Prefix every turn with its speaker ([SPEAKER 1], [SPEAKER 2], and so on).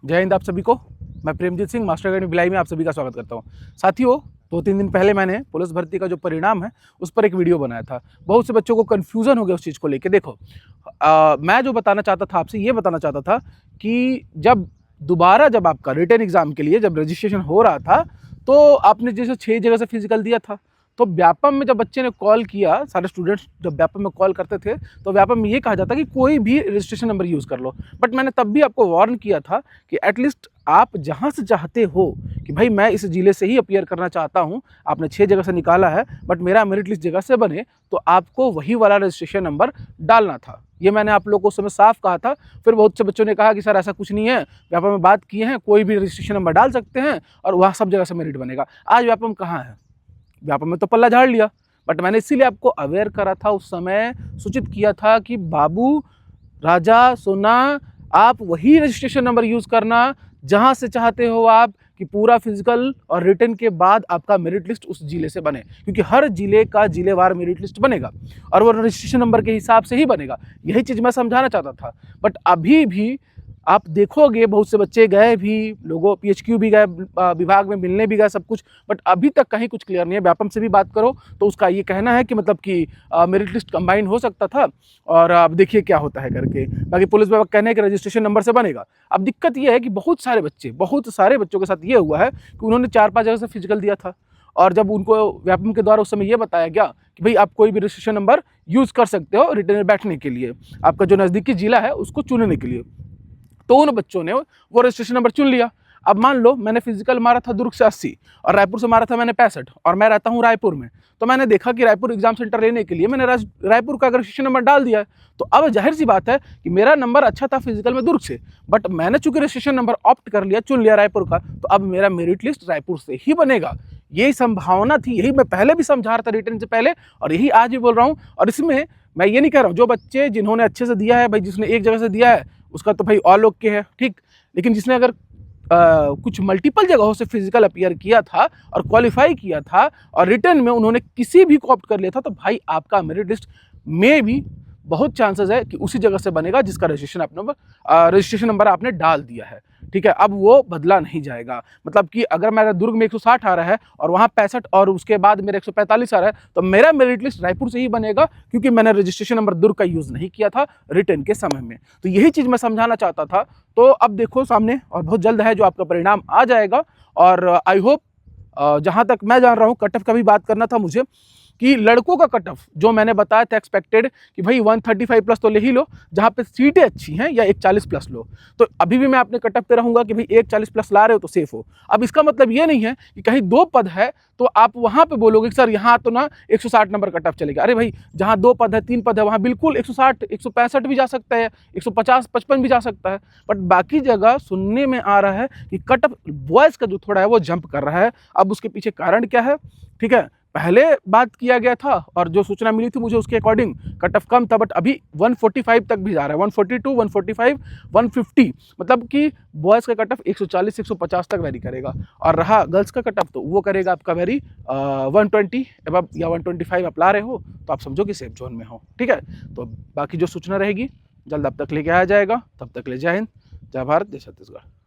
[SPEAKER 1] जय हिंद आप सभी को। मैं प्रेमजीत सिंह मास्टर अकेडमी भिलाई में आप सभी का स्वागत करता हूं। साथियों, 2-3 दिन पहले मैंने पुलिस भर्ती का जो परिणाम है उस पर एक वीडियो बनाया था। बहुत से बच्चों को कन्फ्यूज़न हो गया उस चीज़ को लेके। देखो, मैं जो बताना चाहता था आपसे, ये बताना चाहता था कि जब आपका रिटन एग्ज़ाम के लिए जब रजिस्ट्रेशन हो रहा था, तो आपने जैसे 6 जगह से फिजिकल दिया था, तो व्यापम में जब बच्चे ने कॉल किया, सारे स्टूडेंट्स जब व्यापम में कॉल करते थे तो व्यापम में ये कहा जाता कि कोई भी रजिस्ट्रेशन नंबर यूज़ कर लो। बट मैंने तब भी आपको वार्न किया था कि एटलीस्ट आप जहाँ से चाहते हो कि भाई मैं इस ज़िले से ही अपीयर करना चाहता हूँ, आपने 6 जगह से निकाला है बट मेरा मेरिट लिस्ट जगह से बने, तो आपको वही वाला रजिस्ट्रेशन नंबर डालना था। ये मैंने आप लोगों को उस समय साफ कहा था। फिर बहुत से बच्चों ने कहा कि सर ऐसा कुछ नहीं है, व्यापम में बात किए हैं, कोई भी रजिस्ट्रेशन नंबर डाल सकते हैं और वहाँ सब जगह से मेरिट बनेगा। आज व्यापम कहाँ है? व्यापम में तो पल्ला झाड़ लिया। बट मैंने इसीलिए आपको अवेयर करा था, उस समय सूचित किया था कि बाबू, राजा, सोना, आप वही रजिस्ट्रेशन नंबर यूज़ करना जहाँ से चाहते हो आप कि पूरा फिजिकल और रिटन के बाद आपका मेरिट लिस्ट उस जिले से बने, क्योंकि हर जिले का जिलेवार मेरिट लिस्ट बनेगा और वो रजिस्ट्रेशन नंबर के हिसाब से ही बनेगा। यही चीज़ मैं समझाना चाहता था। बट अभी भी आप देखोगे बहुत से बच्चे गए भी, लोगों पीएचक्यू भी गए, विभाग में मिलने भी गए, सब कुछ, बट अभी तक कहीं कुछ क्लियर नहीं है। व्यापम से भी बात करो तो उसका ये कहना है कि मतलब कि मेरिट लिस्ट कंबाइन हो सकता था और अब देखिए क्या होता है करके। बाकी पुलिस विभाग कहने हैं कि रजिस्ट्रेशन नंबर से बनेगा। अब दिक्कत ये है कि बहुत सारे बच्चों के साथ ये हुआ है कि उन्होंने 4-5 जगह से फिजिकल दिया था और जब उनको व्यापम के द्वारा उस समय ये बताया गया कि भाई आप कोई भी रजिस्ट्रेशन नंबर यूज़ कर सकते हो रिटर्न में बैठने के लिए, आपका जो नज़दीकी जिला है उसको चुनने के लिए, तो उन बच्चों ने वो रजिस्ट्रेशन नंबर चुन लिया। अब मान लो मैंने फिजिकल मारा था दुर्ग से 80 और रायपुर से मारा था मैंने 65 और मैं रहता हूँ रायपुर में, तो मैंने देखा कि रायपुर एग्जाम सेंटर लेने के लिए मैंने रायपुर का रजिस्ट्रेशन नंबर डाल दिया है। तो अब जाहिर सी बात है कि मेरा नंबर अच्छा था फिजिकल में दुर्ग से, बट मैंने चूंकि रजिस्ट्रेशन नंबर ऑप्ट कर लिया, चुन लिया रायपुर का, तो अब मेरा मेरिट लिस्ट रायपुर से ही बनेगा। यही संभावना थी, यही मैं पहले भी समझा रहा था रिटर्न से पहले और यही आज भी बोल रहा हूँ। और इसमें मैं ये नहीं कह रहा हूँ जो बच्चे जिन्होंने अच्छे से दिया है, भाई जिसने एक जगह से दिया है उसका तो भाई ऑल ओके है, ठीक। लेकिन जिसने अगर कुछ मल्टीपल जगहों से फिजिकल अपीयर किया था और क्वालिफाई किया था और रिटर्न में उन्होंने किसी भी को ऑप्ट कर लिया था, तो भाई आपका मेरिट लिस्ट में भी बहुत चांसेस है कि उसी जगह से बनेगा जिसका रजिस्ट्रेशन नंबर आपने डाल दिया है, ठीक है। अब वो बदला नहीं जाएगा। मतलब कि अगर मेरा दुर्ग में 160 आ रहा है और वहाँ 65 और उसके बाद मेरा 145 आ रहा है, तो मेरा मेरिट लिस्ट रायपुर से ही बनेगा, क्योंकि मैंने रजिस्ट्रेशन नंबर दुर्ग का यूज़ नहीं किया था रिटर्न के समय में। तो यही चीज़ मैं समझाना चाहता था। तो अब देखो सामने और बहुत जल्द है जो आपका परिणाम आ जाएगा और आई होप, जहाँ तक मैं जान रहा हूँ, कट ऑफ का भी बात करना था मुझे कि लड़कों का कट ऑफ जो मैंने बताया था एक्सपेक्टेड कि भाई 135 प्लस तो ले ही लो, जहाँ पे सीटें अच्छी हैं, या 140 प्लस लो। तो अभी भी मैं अपने कट ऑफ पे रहूँगा कि भाई 140 प्लस ला रहे हो तो सेफ हो। अब इसका मतलब ये नहीं है कि कहीं 2 पद है तो आप वहाँ पे बोलोगे कि सर यहाँ तो ना 160 नंबर कट ऑफ चलेगा। अरे भाई, जहाँ 2 पद है, 3 पद है, वहाँ बिल्कुल 160, 165 भी जा सकता है, 150, 55 भी जा सकता है। बट बाकी जगह सुनने में आ रहा है कि कट ऑफ बॉयज़ का जो थोड़ा है वो जंप कर रहा है। अब उसके पीछे कारण क्या है, ठीक है। पहले बात किया गया था और जो सूचना मिली थी मुझे उसके अकॉर्डिंग कट ऑफ कम था, बट अभी 145 तक भी जा रहा है, 142, 145, 150, मतलब कि बॉयज़ का कट ऑफ 140 150 तक वेरी करेगा और रहा गर्ल्स का कट ऑफ तो वो करेगा आपका वेरी 120 अब या 125 आप ला रहे हो तो आप समझो कि सेफ जोन में हो, ठीक है। तो बाकी जो सूचना रहेगी जल्द आप तक लेके आया जाएगा। तब तक ले जय हिंद, जय भारत, जय छत्तीसगढ़।